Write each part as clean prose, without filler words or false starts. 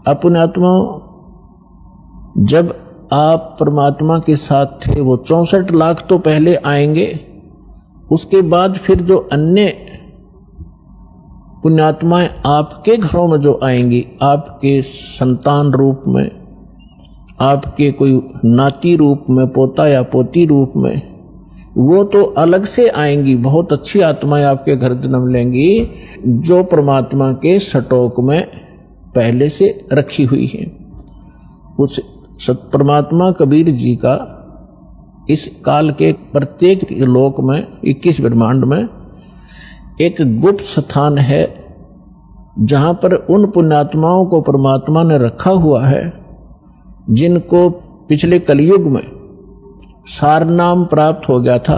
अपने आत्मा जब आप परमात्मा के साथ थे वो 64 लाख तो पहले आएंगे, उसके बाद फिर जो अन्य पुण्यात्माएं आपके घरों में जो आएंगी, आपके संतान रूप में, आपके कोई नाती रूप में, पोता या पोती रूप में, वो तो अलग से आएंगी। बहुत अच्छी आत्माएं आपके घर जन्म लेंगी जो परमात्मा के स्टॉक में पहले से रखी हुई है। उस परमात्मा कबीर जी का इस काल के प्रत्येक लोक में 21 ब्रह्मांड में एक गुप्त स्थान है जहां पर उन पुण्यात्माओं को परमात्मा ने रखा हुआ है जिनको पिछले कलयुग में सार नाम प्राप्त हो गया था,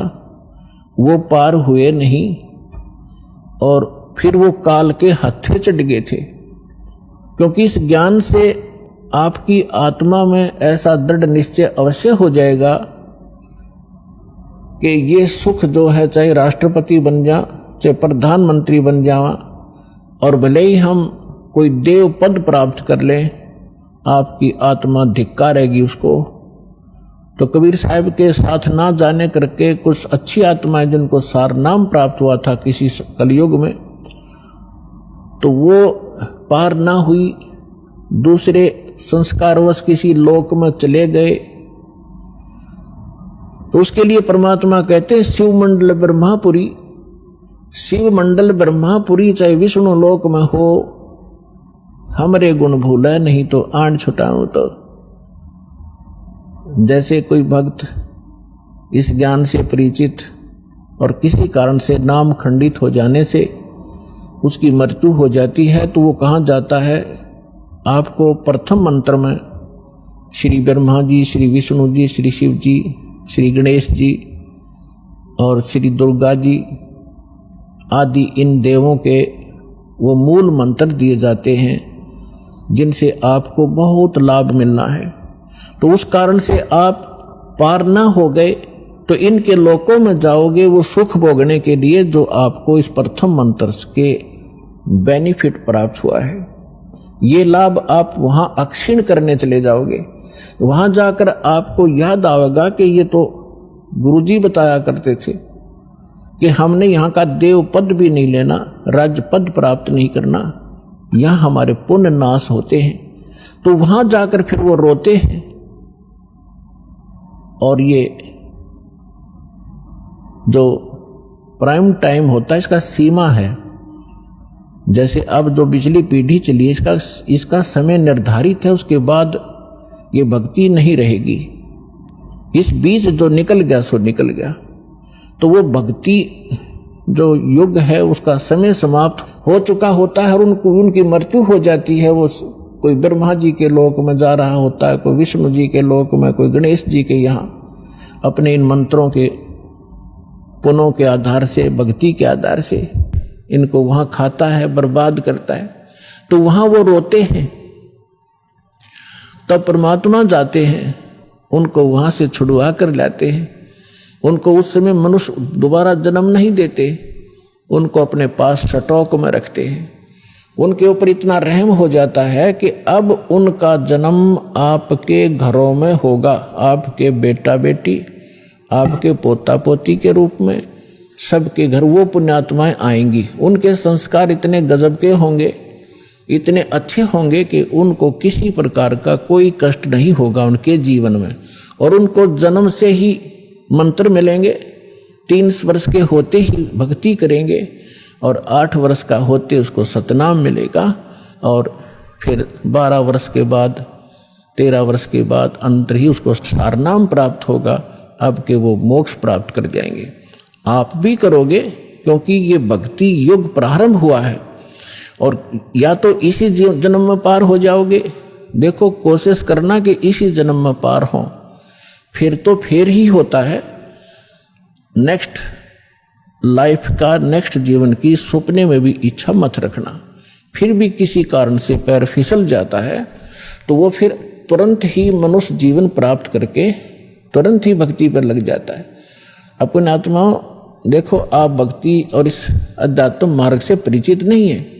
वो पार हुए नहीं और फिर वो काल के हत्थे चढ़ गए थे। क्योंकि इस ज्ञान से आपकी आत्मा में ऐसा दृढ़ निश्चय अवश्य हो जाएगा कि ये सुख जो है, चाहे राष्ट्रपति बन जा, चाहे प्रधानमंत्री बन जावा, और भले ही हम कोई देव पद प्राप्त कर लें, आपकी आत्मा धिक्कारेगी उसको। तो कबीर साहब के साथ ना जाने करके कुछ अच्छी आत्माएं जिनको सार नाम प्राप्त हुआ था किसी कलयुग में, तो वो पार ना हुई, दूसरे संस्कारवश किसी लोक में चले गए। तो उसके लिए परमात्मा कहते हैं शिव मंडल ब्रह्मापुरी, शिव मंडल ब्रह्मापुरी चाहे विष्णु लोक में हो, हमरे गुण भूला नहीं तो आन छुटाऊं। तो जैसे कोई भक्त इस ज्ञान से परिचित और किसी कारण से नाम खंडित हो जाने से उसकी मृत्यु हो जाती है, तो वो कहाँ जाता है? आपको प्रथम मंत्र में श्री ब्रह्मा जी, श्री विष्णु जी, श्री शिव जी, श्री गणेश जी और श्री दुर्गा जी आदि इन देवों के वो मूल मंत्र दिए जाते हैं जिनसे आपको बहुत लाभ मिलना है। तो उस कारण से आप पार ना हो गए तो इनके लोकों में जाओगे वो सुख भोगने के लिए जो आपको इस प्रथम मंत्र के बेनिफिट प्राप्त हुआ है। ये लाभ आप वहां अक्षीण करने चले जाओगे। वहां जाकर आपको याद आएगा कि ये तो गुरुजी बताया करते थे कि हमने यहाँ का देव पद भी नहीं लेना, राज्य पद प्राप्त नहीं करना, यहाँ हमारे पुण्य नाश होते हैं। तो वहां जाकर फिर वो रोते हैं। और ये जो प्राइम टाइम होता है इसका सीमा है। जैसे अब जो पिछली पीढ़ी चली है इसका समय निर्धारित है, उसके बाद ये भक्ति नहीं रहेगी। इस बीच जो निकल गया सो निकल गया। तो वो भक्ति जो युग है उसका समय समाप्त हो चुका होता है और उनकी मृत्यु हो जाती है। वो कोई ब्रह्मा जी के लोक में जा रहा होता है, कोई विष्णु जी के लोक में, कोई गणेश जी के यहाँ अपने इन मंत्रों के पुनों के आधार से, भक्ति के आधार से इनको वहाँ खाता है, बर्बाद करता है। तो वहाँ वो रोते हैं। तब परमात्मा जाते हैं, उनको वहाँ से छुड़वा कर लाते हैं। उनको उस समय मनुष्य दोबारा जन्म नहीं देते, उनको अपने पास स्टॉक में रखते हैं। उनके ऊपर इतना रहम हो जाता है कि अब उनका जन्म आपके घरों में होगा, आपके बेटा बेटी, आपके पोता पोती के रूप में सबके घर वो पुण्यात्माएं आएंगी। उनके संस्कार इतने गजब के होंगे, इतने अच्छे होंगे कि उनको किसी प्रकार का कोई कष्ट नहीं होगा उनके जीवन में। और उनको जन्म से ही मंत्र मिलेंगे, 3 वर्ष के होते ही भक्ति करेंगे और 8 वर्ष का होते उसको सतनाम मिलेगा। और फिर 12 वर्ष के बाद, 13 वर्ष के बाद अंतर ही उसको सारनाम प्राप्त होगा। अब के वो मोक्ष प्राप्त कर जाएंगे। आप भी करोगे क्योंकि ये भक्ति युग प्रारंभ हुआ है। और या तो इसी जन्म में पार हो जाओगे, देखो कोशिश करना कि इसी जन्म में पार हो, फिर तो फिर ही होता है। नेक्स्ट लाइफ का, नेक्स्ट जीवन की सपने में भी इच्छा मत रखना। फिर भी किसी कारण से पैर फिसल जाता है तो वो फिर तुरंत ही मनुष्य जीवन प्राप्त करके तुरंत ही भक्ति पर लग जाता है। अपने आत्माओं देखो, आप भक्ति और इस अध्यात्म मार्ग से परिचित नहीं है।